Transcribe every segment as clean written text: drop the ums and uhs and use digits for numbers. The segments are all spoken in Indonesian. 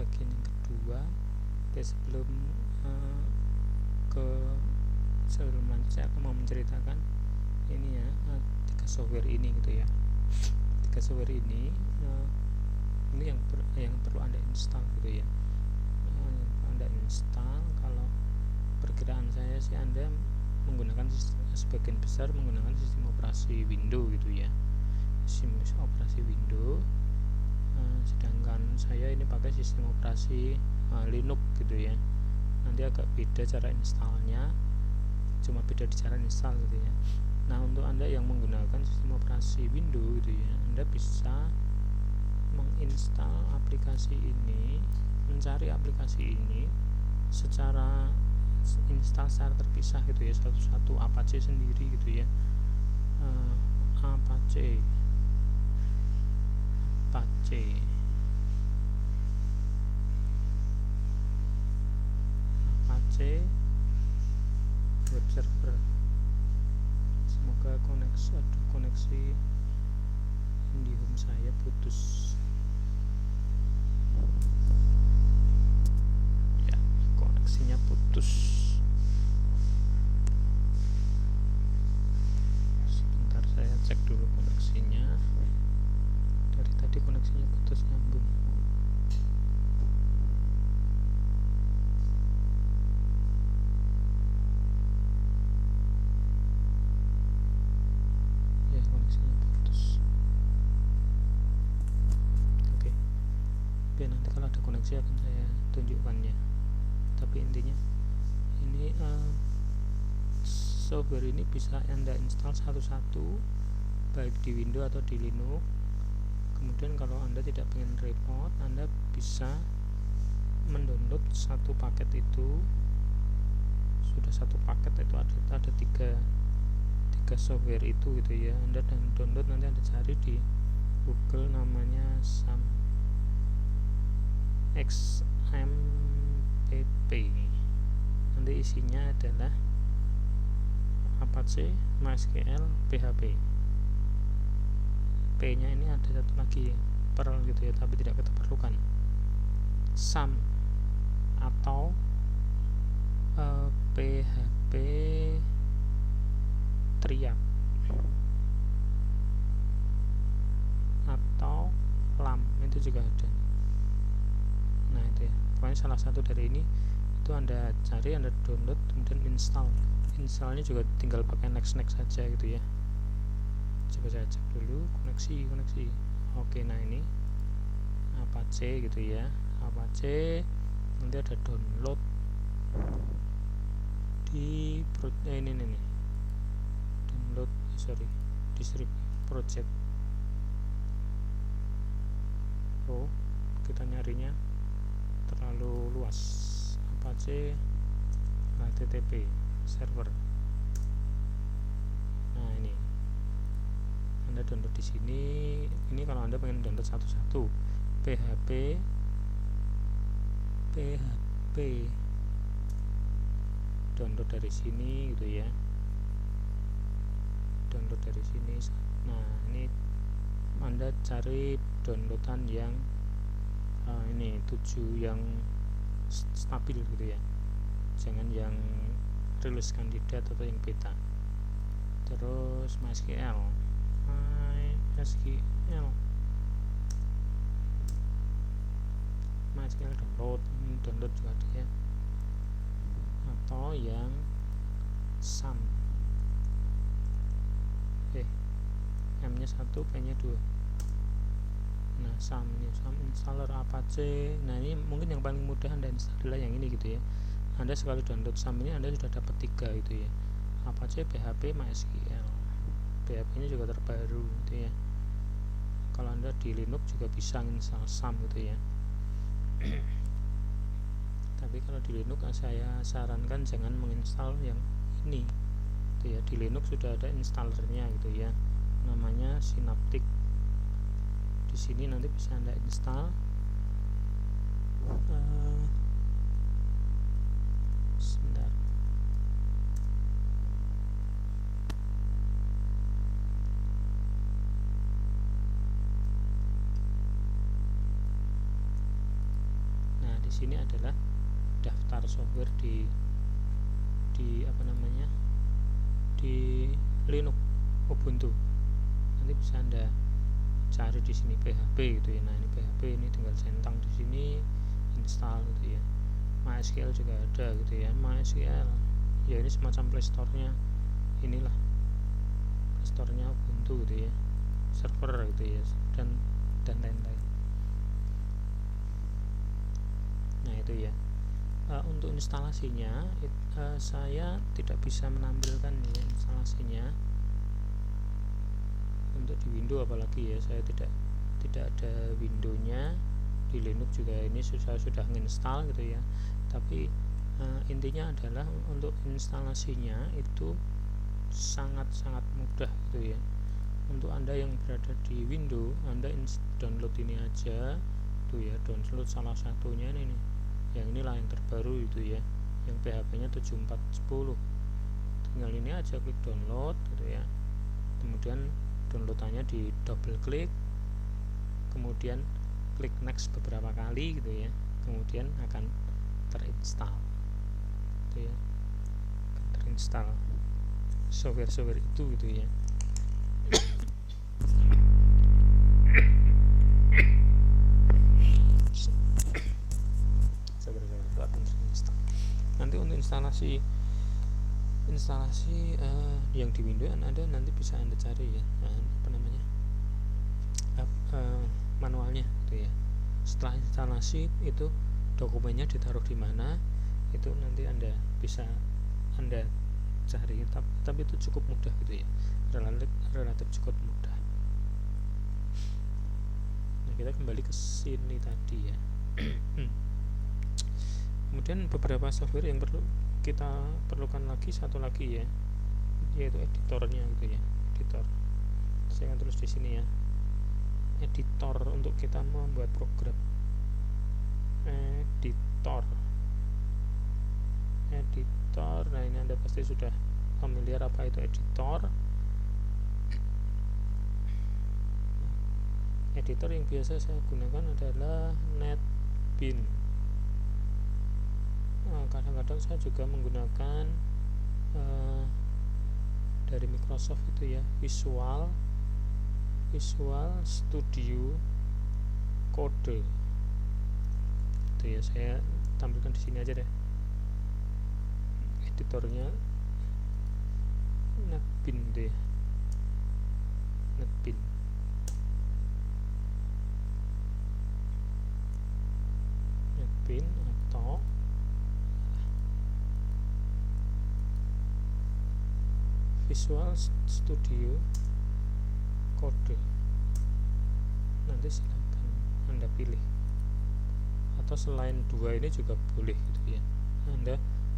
bagian yang kedua. Oke, sebelum lanjut saya akan mau menceritakan ini ya, 3 software ini gitu ya. 3 software ini yang perlu Anda install gitu ya. Anda install, kalau perkiraan saya sih Anda menggunakan sebagian besar menggunakan sistem operasi Windows gitu ya, sistem operasi Windows, sedangkan saya ini pakai sistem operasi Linux gitu ya. Nanti agak beda cara installnya, cuma beda di cara install gitu ya. Nah, untuk Anda yang menggunakan sistem operasi Windows gitu ya, Anda bisa menginstal aplikasi ini, mencari aplikasi ini secara install secara terpisah gitu ya, satu-satu Apache sendiri gitu ya. Apache web server. Semoga koneksi IndiHome saya putus ya, koneksinya putus. Sebentar, saya cek dulu koneksinya. Dari tadi koneksinya putus nyambung. Ya, koneksinya putus. Oke, nanti kalau ada koneksi akan saya tunjukkannya. Tapi intinya ini software ini bisa Anda install satu-satu, baik di Windows atau di Linux. Kemudian kalau Anda tidak pengen repot, Anda bisa mendownload satu paket itu. Sudah satu paket itu ada tiga software itu gitu ya. Anda download, nanti Anda cari di Google, namanya XAMPP. Nanti isinya adalah Apache, MySQL, PHP. P nya ini ada satu lagi, Perl gitu ya, tapi tidak kita perlukan. SAM atau PHP Triad atau LAM itu juga ada. Nah itu ya, pokoknya salah satu dari ini itu Anda cari, Anda download, kemudian installnya juga tinggal pakai next saja gitu ya. Coba saya cek dulu koneksi. Oke, nah ini Apache gitu ya. Apache, nanti ada download di ini nih. Download, distrib project. Oh, kita nyarinya terlalu luas. Apache HTTP server. Nah, ini Anda download di sini. Ini kalau Anda pengen download satu-satu. PHP download dari sini gitu ya. Download dari sini. Nah, ini Anda cari downloadan yang ini 7 yang stabil gitu ya. Jangan yang rilis kandidat atau yang beta. Terus MySQL download juga ada ya. Atau yang SAM, M nya 1, P nya 2. Nah, SAM installer Apache. Nah, ini mungkin yang paling mudah Anda install adalah yang ini gitu ya. Anda sekali download SAM ini Anda sudah dapat 3 gitu ya. Apache, PHP, MySQL. PHP nya juga terbaru gitu ya. Kalau Anda di Linux juga bisa install SAM gitu ya. Tapi kalau di Linux saya sarankan jangan menginstal yang ini gitu ya. Di Linux sudah ada installernya gitu ya, namanya Synaptic. Di sini nanti bisa Anda install sebentar. sini adalah daftar software di apa namanya, di Linux Ubuntu. Nanti bisa Anda cari di sini PHP gitu ya. Nah, ini PHP, ini tinggal centang di sini, install gitu ya. MySQL juga ada gitu ya. MySQL ya, ini semacam playstore-nya, inilah playstore-nya Ubuntu gitu ya, server gitu ya, dan lain-lain. Nah, itu ya. Untuk instalasinya saya tidak bisa menampilkan ya instalasinya untuk di Windows, apalagi ya saya tidak ada Windows-nya. Di Linux juga ini sudah menginstal gitu ya. Tapi intinya adalah untuk instalasinya itu sangat-sangat mudah gitu ya. Untuk Anda yang berada di Windows, Anda download ini aja tuh ya, download salah satunya ini nih, yang inilah yang terbaru itu ya, yang PHP-nya 7410. Tinggal ini aja, klik download gitu ya, kemudian downloadannya di double klik, kemudian klik next beberapa kali gitu ya, kemudian akan terinstall gitu ya, terinstall software itu gitu ya. Nanti untuk instalasi yang di Windows Anda nanti bisa Anda cari ya, apa namanya, manualnya gitu ya. Setelah instalasi itu dokumennya ditaruh di mana, itu nanti Anda bisa Anda cari, tapi itu cukup mudah gitu ya, relatif cukup mudah. Nah, kita kembali ke sini tadi ya. Kemudian beberapa software yang kita perlukan lagi, satu lagi ya, yaitu editornya gitu ya. Editor, saya akan tulis di sini ya, editor untuk kita membuat program. Editor. Nah, ini Anda pasti sudah familiar apa itu editor. Editor yang biasa saya gunakan adalah NetBeans. Kadang-kadang saya juga menggunakan dari Microsoft itu ya, Visual Studio Code itu ya. Saya tampilkan di sini aja deh editornya, NetBeans deh, NetBeans. Atau Visual Studio Code, nanti silakan Anda pilih, atau selain dua ini juga boleh gitu ya. Anda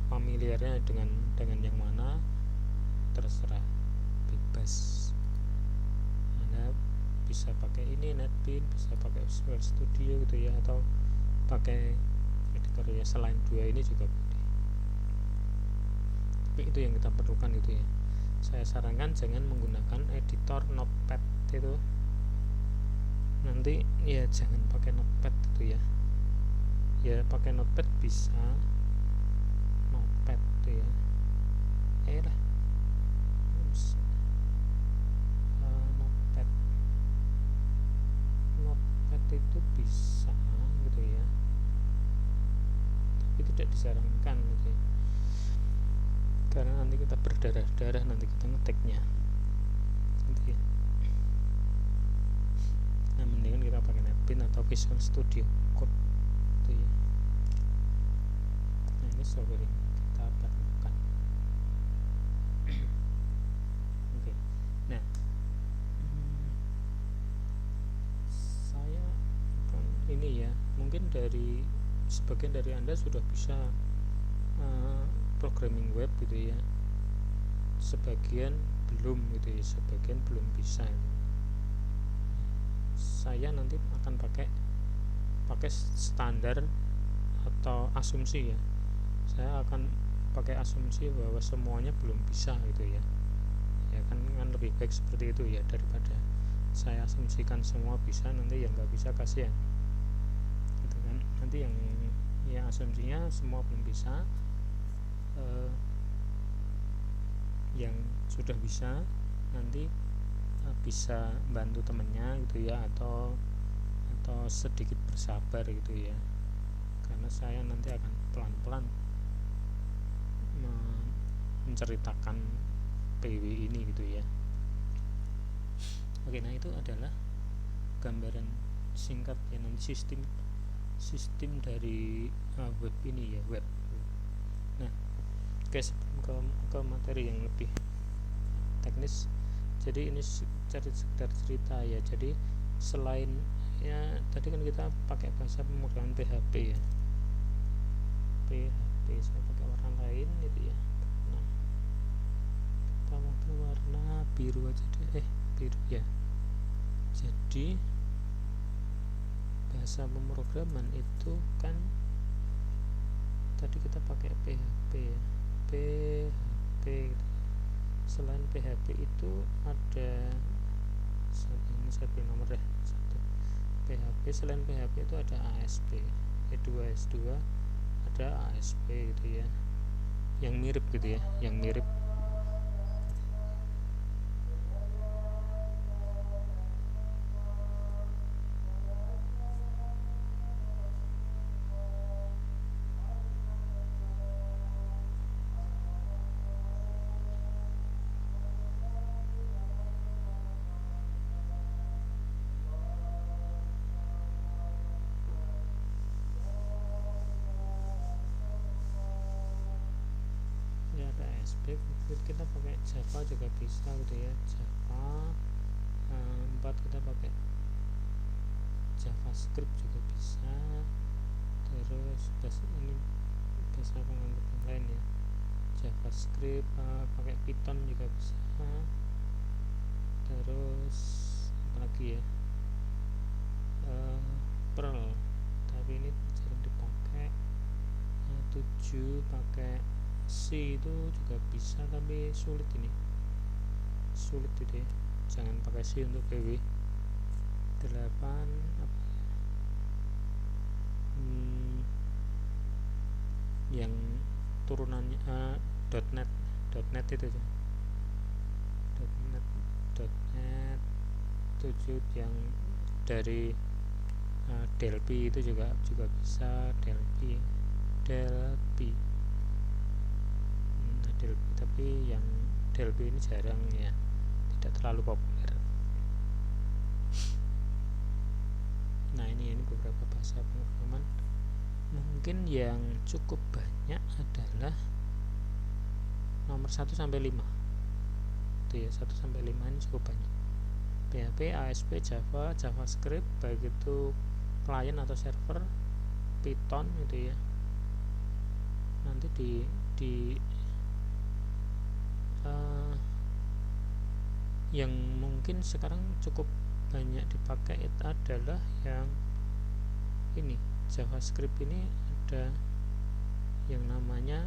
familiarnya dengan yang mana terserah, bebas. Anda bisa pakai ini NetBeans, bisa pakai Visual Studio gitu ya, atau pakai editor ya, selain dua ini juga boleh. Tapi itu yang kita perlukan gitu ya. Saya sarankan jangan menggunakan editor Notepad itu, nanti ya jangan pakai Notepad gitu ya. Ya pakai Notepad bisa, Notepad itu ya, Notepad itu bisa gitu ya, tapi tidak disarankan gitu ya, karena nanti kita berdarah-darah nanti kita ngetiknya gitu ya. Nah, mendingan kita pakai NetBeans atau Visual Studio Code gitu ya. Nah, ini software yang kita perlukan. Oke. Nah, saya akan ini ya, mungkin dari sebagian dari Anda sudah bisa programming web gitu ya, sebagian belum gitu ya, sebagian belum bisa. Saya nanti akan pakai standar atau asumsi ya. Saya akan pakai asumsi bahwa semuanya belum bisa gitu ya. Ya kan lebih baik seperti itu ya, daripada saya asumsikan semua bisa, nanti yang nggak bisa kasihan gitu kan. Nanti yang asumsinya semua belum bisa. Yang sudah bisa nanti bisa bantu temennya gitu ya, atau sedikit bersabar gitu ya, karena saya nanti akan pelan-pelan menceritakan PW ini gitu ya. Oke, nah itu adalah gambaran singkat ya, nanti sistem dari web ini ya, web. Nah, oke, sebelum ke materi yang lebih teknis, jadi ini sekedar cerita ya. Jadi selain ya tadi kan kita pakai bahasa pemrograman PHP ya, PHP saya pakai warna lain gitu ya. Nah, kita pakai warna biru aja deh, biru ya. Jadi bahasa pemrograman itu kan tadi kita pakai PHP ya, PHP gitu. Selain PHP itu ada, ini saya beri nomor deh, satu PHP. Selain PHP itu ada ASP, E2S2, ada ASP gitu ya, yang mirip gitu ya, yang mirip. Kita pakai Java juga bisa gitu ya, Java 4 kita pakai JavaScript juga bisa. Terus ini bahasa penganggap yang lain ya, JavaScript, pakai Python juga bisa. Terus apalagi ya, Perl, tapi ini jarang dipakai. 7 pakai C itu juga bisa, tapi sulit gitu ya, jangan pakai C untuk PW. 8 apa ya, yang turunannya .NET itu aja, .NET 7 yang dari Delphi itu juga bisa, Delphi tapi yang Delphi ini jarang ya, tidak terlalu populer. Nah ini beberapa bahasa pemrograman. Mungkin yang cukup banyak adalah nomor 1 sampai 5 itu ya, 1 sampai 5 ini cukup banyak. PHP, ASP, Java, JavaScript, baik itu klien atau server, Python gitu ya. Nanti di yang mungkin sekarang cukup banyak dipakai itu adalah yang ini, JavaScript ini ada yang namanya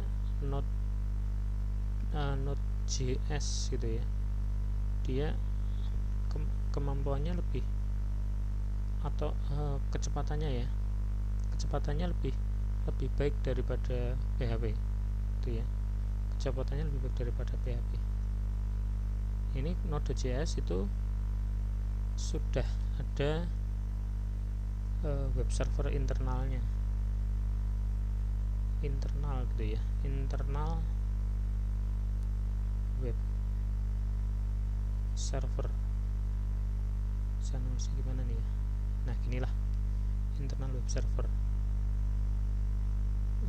Node.js gitu ya. Dia kemampuannya lebih, atau kecepatannya lebih baik daripada PHP itu ya, kecepatannya lebih baik daripada PHP. Ini Node.js itu sudah ada web server internalnya, internal gitu ya, internal web server. Saya nulisnya gimana nih ya, nah inilah internal web server.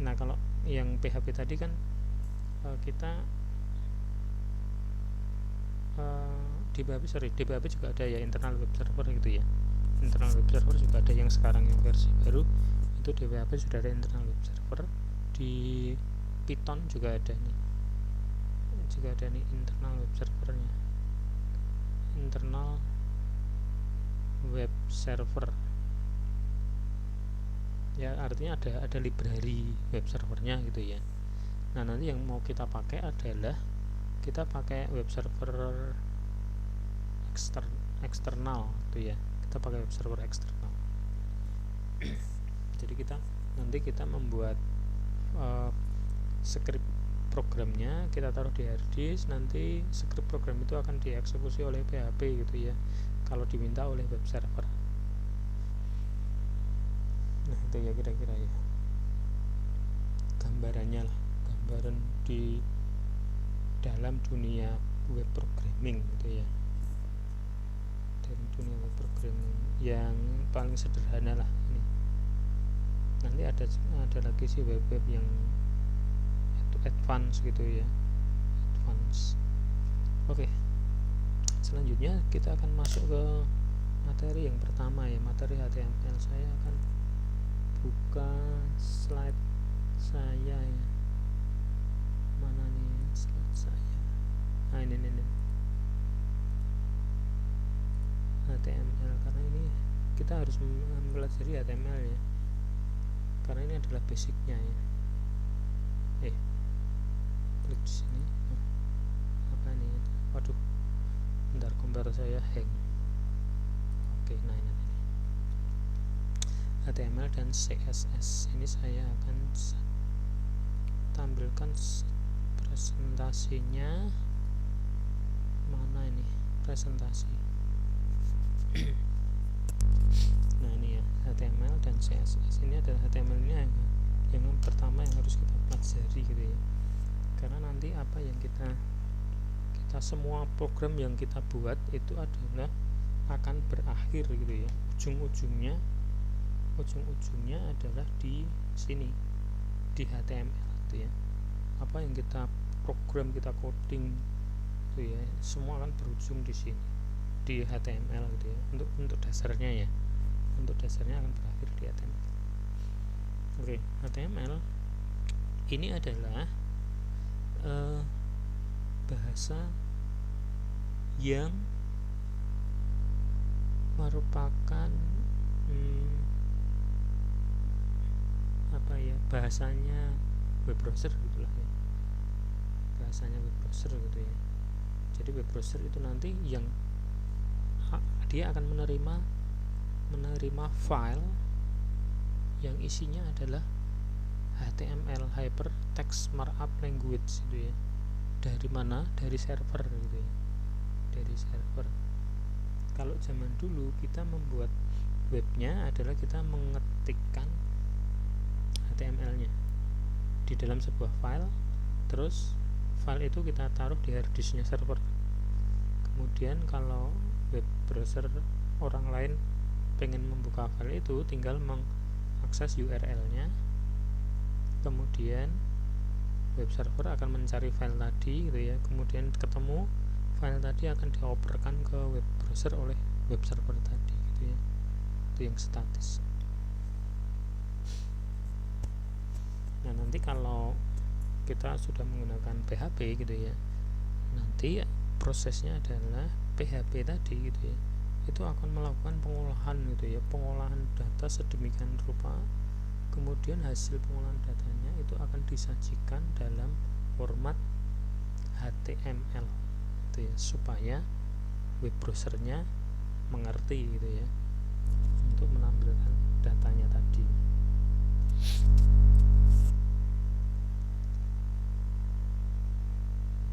Nah kalau yang PHP tadi kan kita di PHP juga ada ya internal web server gitu ya. Internal web server juga ada, yang sekarang yang versi baru itu di PHP sudah ada internal web server. Di Python juga ada nih internal web servernya, internal web server ya, artinya ada library web servernya gitu ya. Nah nanti yang mau kita pakai adalah kita pakai web server eksternal gitu ya, kita pakai web server eksternal. Jadi kita nanti kita membuat script programnya, kita taruh di hard disk, nanti script program itu akan dieksekusi oleh PHP gitu ya, kalau diminta oleh web server. Nah itu ya kira-kira ya gambarannya lah, gambaran di dalam dunia web programming gitu ya, dari dunia web programming yang paling sederhana lah ini. Nanti ada lagi sih web-web yang advance gitu ya, advance. Oke, selanjutnya kita akan masuk ke materi yang pertama ya, materi HTML. Saya akan buka slide saya ya, mana nih slide saya. Nah ini HTML, karena ini kita harus mempelajari HTML ya, karena ini adalah basicnya ya. Klik di sini. Apa ini? Waduh, bentar, komputer saya hang. Oke, nah ini HTML dan CSS. Ini saya akan tampilkan presentasinya. Mana ini presentasi? Nah ini ya, HTML dan CSS. Ini adalah HTML ini yang pertama yang harus kita pelajari gitu ya, karena nanti apa yang kita semua program yang kita buat itu adalah akan berakhir gitu ya, ujung-ujungnya adalah di sini, di HTML gitu ya. Apa yang kita program, kita coding gitu ya, semua akan berujung di sini, di HTML gitu ya, untuk dasarnya ya, untuk dasarnya akan berakhir di HTML. Oke, HTML ini adalah bahasa yang merupakan apa ya, bahasanya web browser gitulah ya, bahasanya web browser gitu ya. Jadi web browser itu nanti yang dia akan menerima file yang isinya adalah HTML, Hypertext Markup Language gitu ya. Dari mana? Dari server gitu ya, dari server. Kalau zaman dulu kita membuat webnya adalah kita mengetikkan HTML-nya di dalam sebuah file, terus file itu kita taruh di hard disk-nya server. Kemudian kalau web browser orang lain pengen membuka file itu, tinggal mengakses URL-nya, kemudian web server akan mencari file tadi gitu ya, kemudian ketemu file tadi akan dioperkan ke web browser oleh web server tadi gitu ya. Itu yang statis. Nah nanti kalau kita sudah menggunakan PHP gitu ya, nanti prosesnya adalah PHP tadi gitu ya, itu akan melakukan pengolahan gitu ya, pengolahan data sedemikian rupa, kemudian hasil pengolahan datanya itu akan disajikan dalam format HTML gitu ya, supaya web browsernya mengerti gitu ya, untuk menampilkan datanya tadi.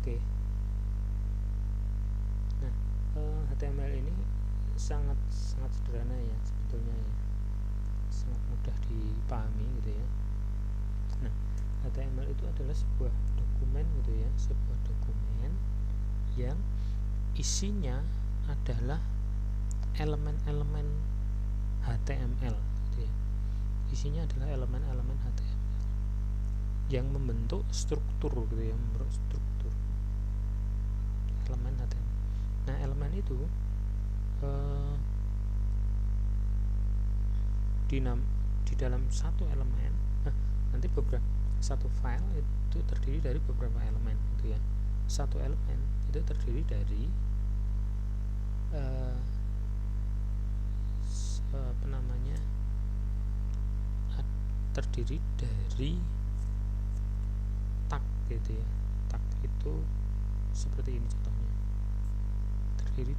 Oke. Nah, HTML ini sangat sederhana ya sebetulnya ya, sangat mudah dipahami gitu ya. Nah, HTML itu adalah sebuah dokumen gitu ya, sebuah dokumen yang isinya adalah elemen-elemen HTML gitu ya. Isinya adalah elemen-elemen HTML yang membentuk struktur gitu ya, membentuk struktur elemen HTML. Nah, elemen itu di dalam satu elemen, nanti satu file itu terdiri dari beberapa elemen gitu ya. Satu elemen itu terdiri dari terdiri dari tag gitu ya. Tag itu seperti ini contohnya, terdiri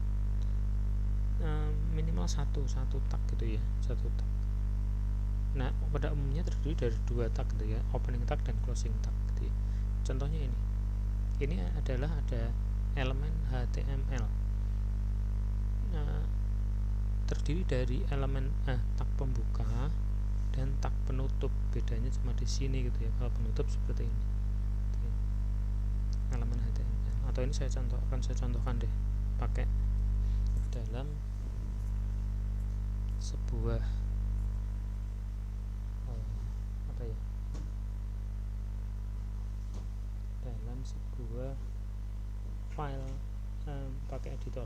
minimal satu tag gitu ya, satu tag. Nah, pada umumnya terdiri dari dua tag gitu ya, opening tag dan closing tag gitu ya. Contohnya ini adalah ada elemen HTML. Nah, terdiri dari elemen tag pembuka dan tag penutup. Bedanya cuma di sini gitu ya. Kalau penutup seperti ini gitu ya. Elemen HTML, atau ini saya contohkan deh pakai dalam sebuah apa ya, dalam sebuah file pakai editor.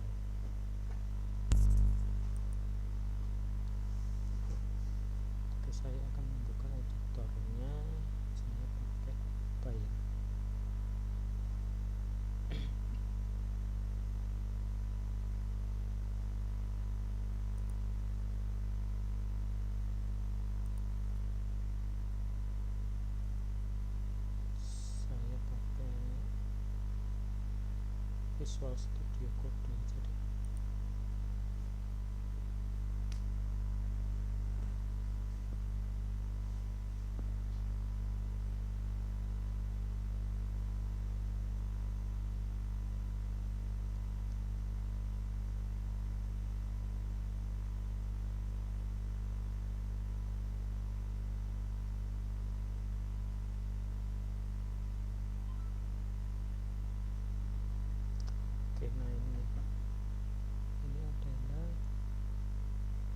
Oke, saya akan membuka editornya. Saya pakai apa ya, saya pakai Visual Studio Code aja deh. Oke, nah ini adalah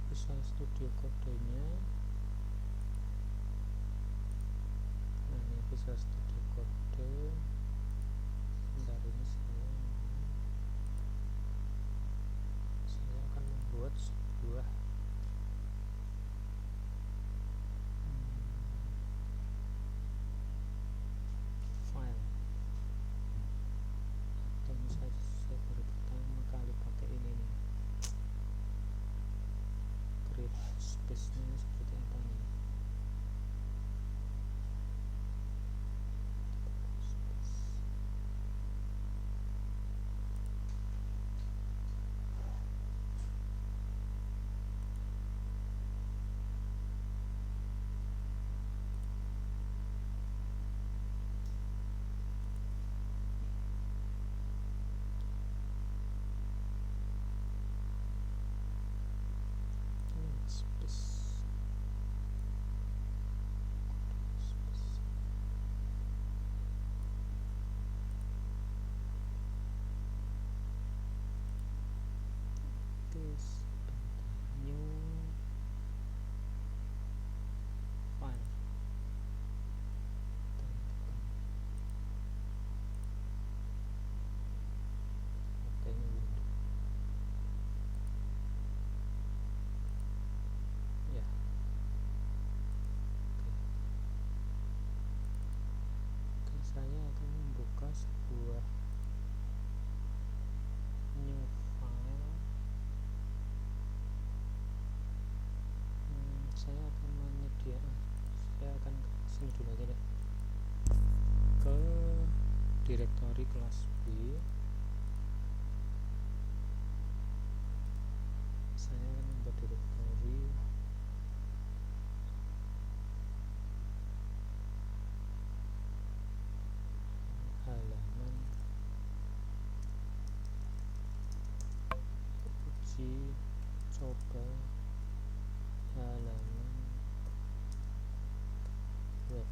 Visual Studio Code-nya. Nah, ini Visual Studio Code. Sebentar, ini saya akan membuat sebuah file, atau misalnya saya baru pertama kali pakai ini nih, create space nya seperti apa nih. New file. Oke, ini window ya. Oke, saya akan membuka sebuah new file. Saya akan ke sini dulu aja deh, ke directory kelas B. Saya akan membuat directory halaman uji coba halaman web.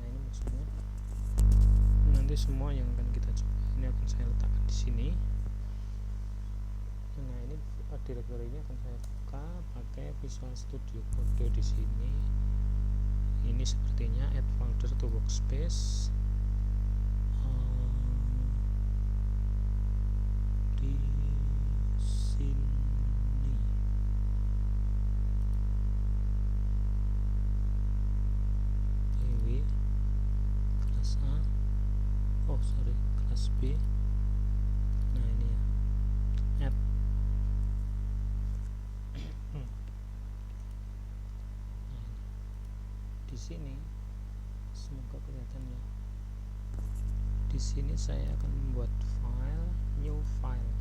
Nah, ini maksudnya nanti semua yang akan kita coba ini akan saya letakkan di sini. Nah, ini direktorinya akan saya buka pakai Visual Studio Code di sini. Ini sepertinya add folder to workspace. Di sini PW kelas A, kelas B. Nah, ini ya, add. Di sini semoga kelihatan ya. Di sini saya akan membuat file, new file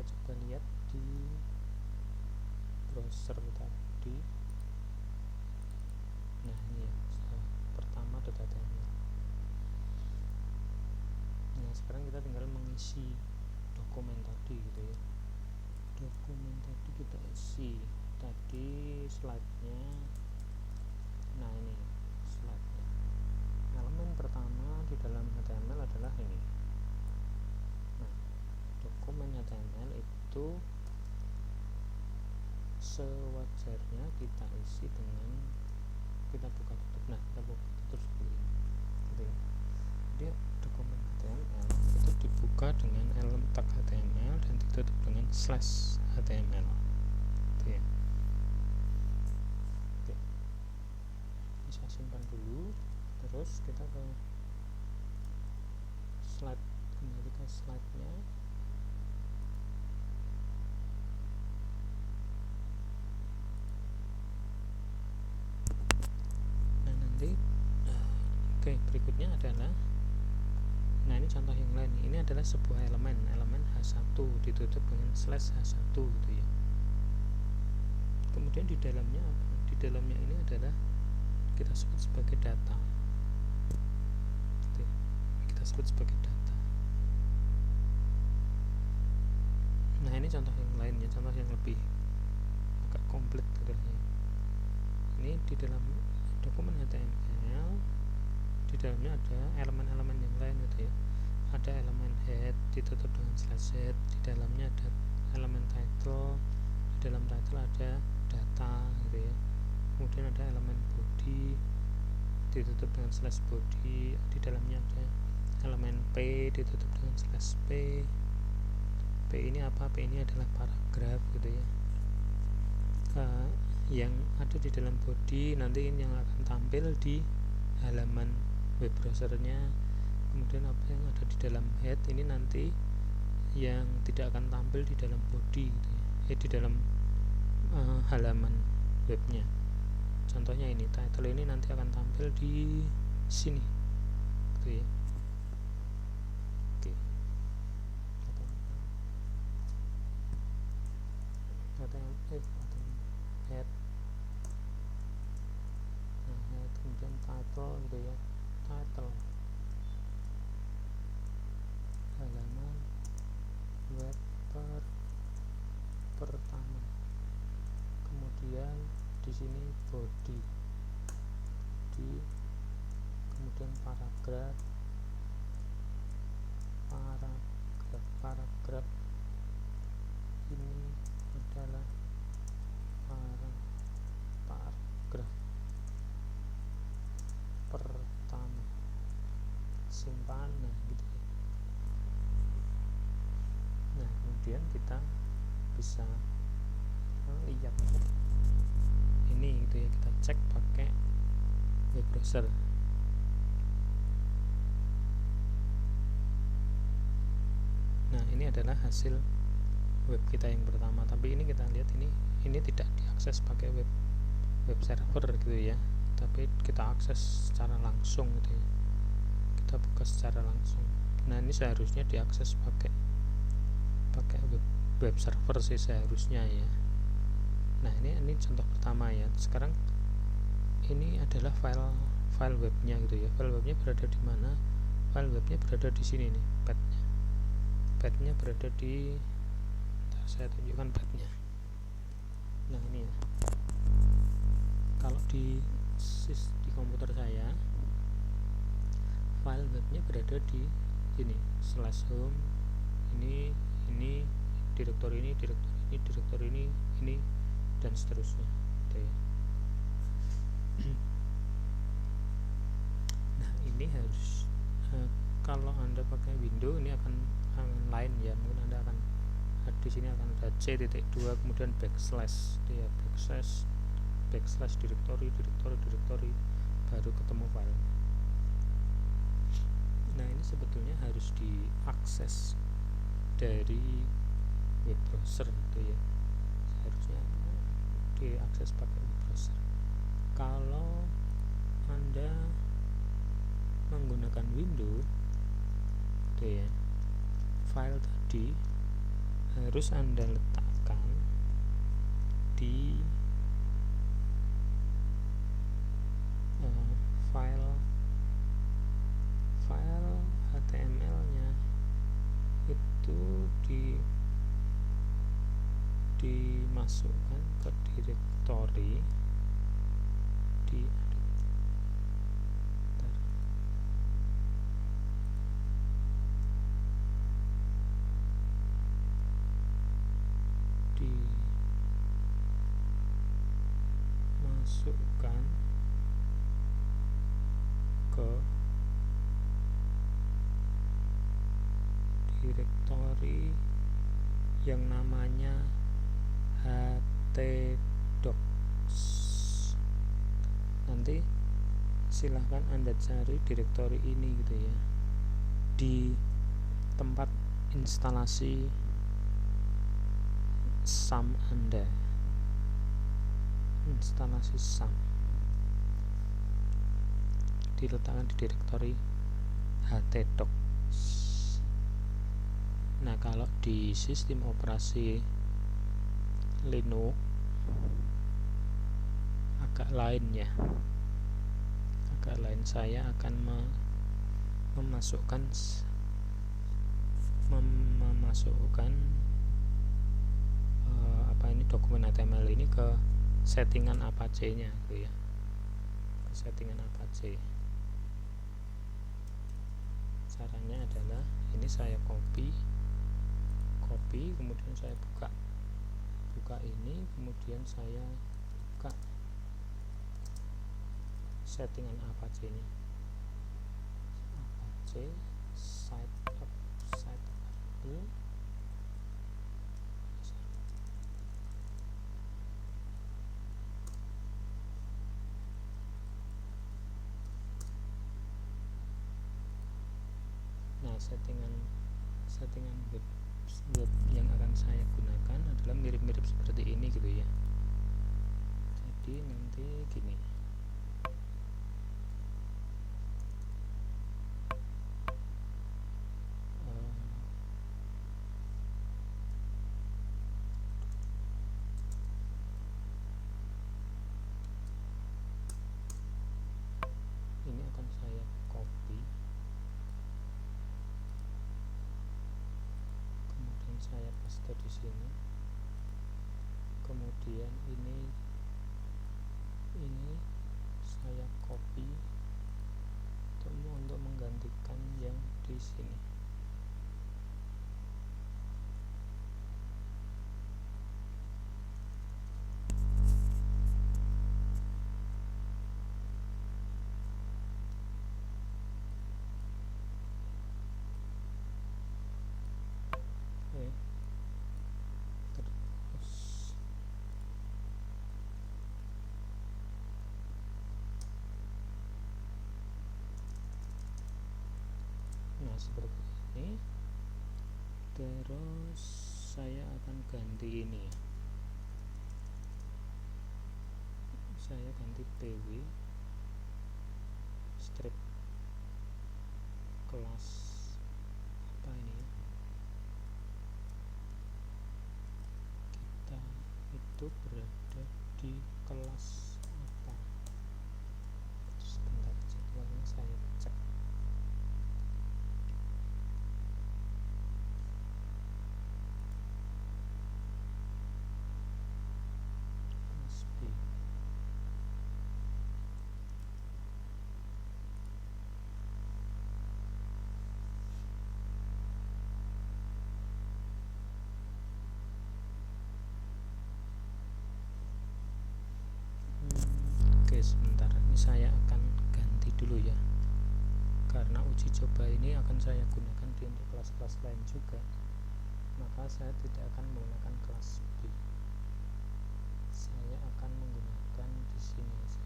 kita coba lihat di browser tadi. Nah ini ya, pertama .html. Nah sekarang kita tinggal mengisi dokumen tadi gitu ya. Dokumen tadi kita isi tadi slide-nya. Nah ini slide-nya. Elemen pertama di dalam HTML adalah ini. Nah dokumen HTML itu sewajarnya kita isi dengan kita buka tutup. Nah kita buka tutup seperti ini gitu ya. Jadi dokumen HTML itu dibuka dengan elemen tag HTML dan ditutup dengan /HTML gitu ya. Oke, bisa simpan dulu. Terus kita ke slide, kembali ke slide-nya. Nah nanti oke, berikutnya adalah, nah ini contoh yang lain. Ini adalah sebuah elemen H1 ditutup dengan /H1 gitu ya. Kemudian di dalamnya apa? Di dalamnya ini adalah kita sebut sebagai data gitu ya. Kita sebut sebagai data. Nah ini contoh yang lainnya, contoh yang lebih agak komplit gitu ya. Ini di dalam dokumen HTML, di dalamnya ada elemen-elemen yang lain gitu ya. Ada elemen head ditutup dengan /head, di dalamnya ada elemen title, di dalam title ada data gitu ya. Kemudian ada elemen body ditutup dengan /body, di dalamnya ada elemen p ditutup dengan /p. P ini apa? P ini adalah paragraf gitu ya. Yang ada di dalam body nanti ini yang akan tampil di halaman web browsernya. Kemudian apa yang ada di dalam head ini nanti yang tidak akan tampil di dalam body gitu ya. Di dalam halaman webnya. Contohnya ini, title ini nanti akan tampil di sini gitu ya. Oke. Head. Nah, head, kemudian title gitu ya. Title halaman web pertama. Kemudian di sini body, kemudian paragraf ini adalah paragraf pertama. Simpan, nah gitu ya. Nah kemudian kita bisa lihat ini gitu ya, kita cek pakai web browser. Nah ini adalah hasil web kita yang pertama, tapi ini kita lihat ini tidak diakses pakai web server gitu ya, tapi kita akses secara langsung gitu ya. Kita buka secara langsung. Nah ini seharusnya diakses pakai web server sih seharusnya ya. Nah ini contoh pertama ya. Sekarang ini adalah file webnya gitu ya. File webnya berada di mana? File webnya berada di sini nih, pathnya berada di, ntar saya tunjukkan pathnya. Nah ini ya, kalau di komputer saya file webnya berada di sini /home, ini direktori ini dan seterusnya gitu ya. Nah ini harus kalau Anda pakai Windows ini akan lain ya, mungkin Anda akan di sini akan ada C.2 kemudian backslash ya, backslash direktori baru ketemu file. Nah ini sebetulnya harus diakses dari web browser gitu ya, seharusnya diakses pakai web browser. Kalau Anda menggunakan Windows gitu ya, file tadi harus Anda letakkan di file HTML-nya itu dimasukkan ke direktori dimasukkan ke direktori yang namanya htdocs. Nanti silahkan Anda cari direktori ini gitu ya di tempat instalasi SAM Anda, instalasi SAM diletakkan di direktori htdocs. Nah, kalau di sistem operasi Linux agak lain ya, saya akan memasukkan dokumen HTML ini ke settingan Apache-nya gitu ya, ke settingan Apache. Caranya adalah ini saya copy, kemudian saya buka ini, kemudian saya buka settingan Apache-nya, Apache site available. Nah, settingan web yang akan saya gunakan adalah mirip-mirip seperti ini gitu ya. Jadi nanti gini, ini akan saya copy, kemudian saya paste di sini, kemudian ini saya copy untuk menggantikan yang di sini. Nah, seperti ini. Terus saya akan ganti ini, saya ganti pw strip kelas apa ini ya, kita itu berada di kelas apa. Sebentar, jadwalnya saya cek. Oke, sebentar, ini saya akan ganti dulu ya, karena uji coba ini akan saya gunakan di untuk kelas-kelas lain juga, maka saya tidak akan menggunakan kelas B, saya akan menggunakan di sini aja.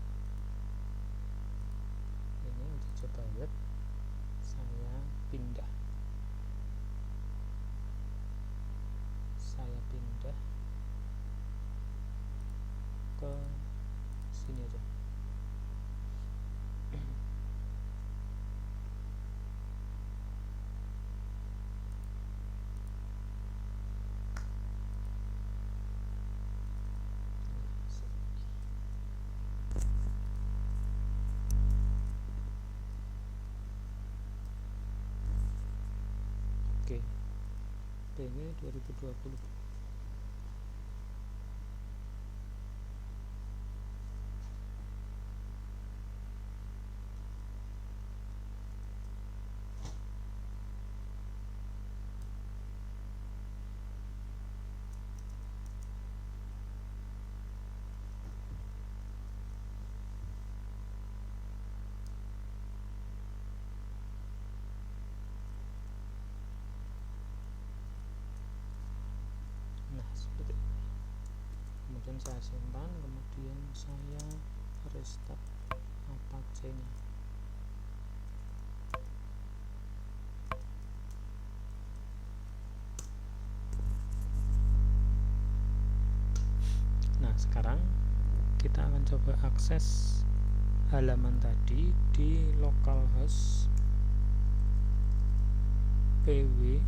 Ini uji coba web, saya pindah ke sini aja. PW 2020. Nah, seperti ini. Kemudian saya simpan, kemudian saya restart Apache-nya. Nah, sekarang kita akan coba akses halaman tadi di localhost PW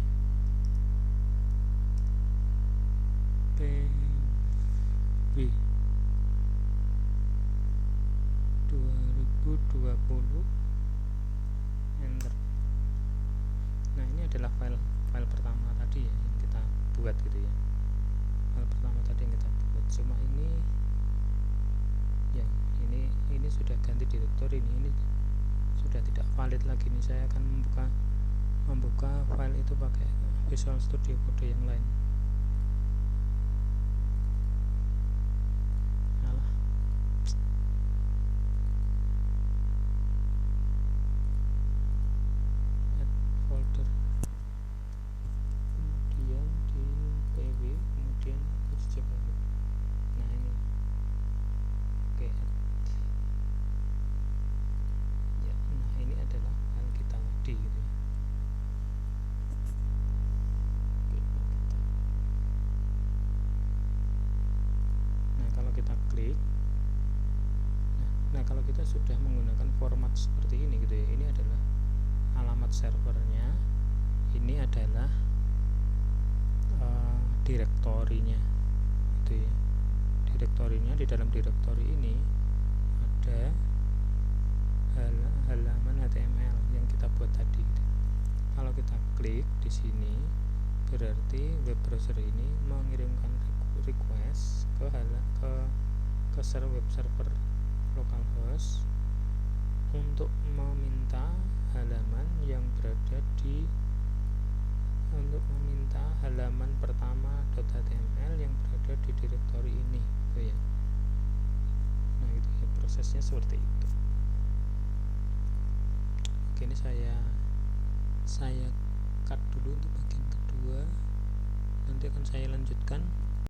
2020, enter. Nah, ini adalah file pertama tadi ya yang kita buat gitu ya. File pertama tadi yang kita buat, cuma ini ya, ini sudah ganti direktori, ini sudah tidak valid lagi. Ini saya akan membuka file itu pakai Visual Studio Code yang lain. Kalau kita sudah menggunakan format seperti ini gitu ya, ini adalah alamat servernya, ini adalah direktorinya gitu ya. Direktorinya, di dalam direktori ini ada halaman HTML yang kita buat tadi gitu. Kalau kita klik di sini, berarti web browser ini mengirimkan request ke web server localhost untuk meminta halaman pertama.html yang berada di direktori ini gitu ya. Nah, itu ya, prosesnya seperti itu. Oke, ini saya cut dulu untuk bagian kedua, nanti akan saya lanjutkan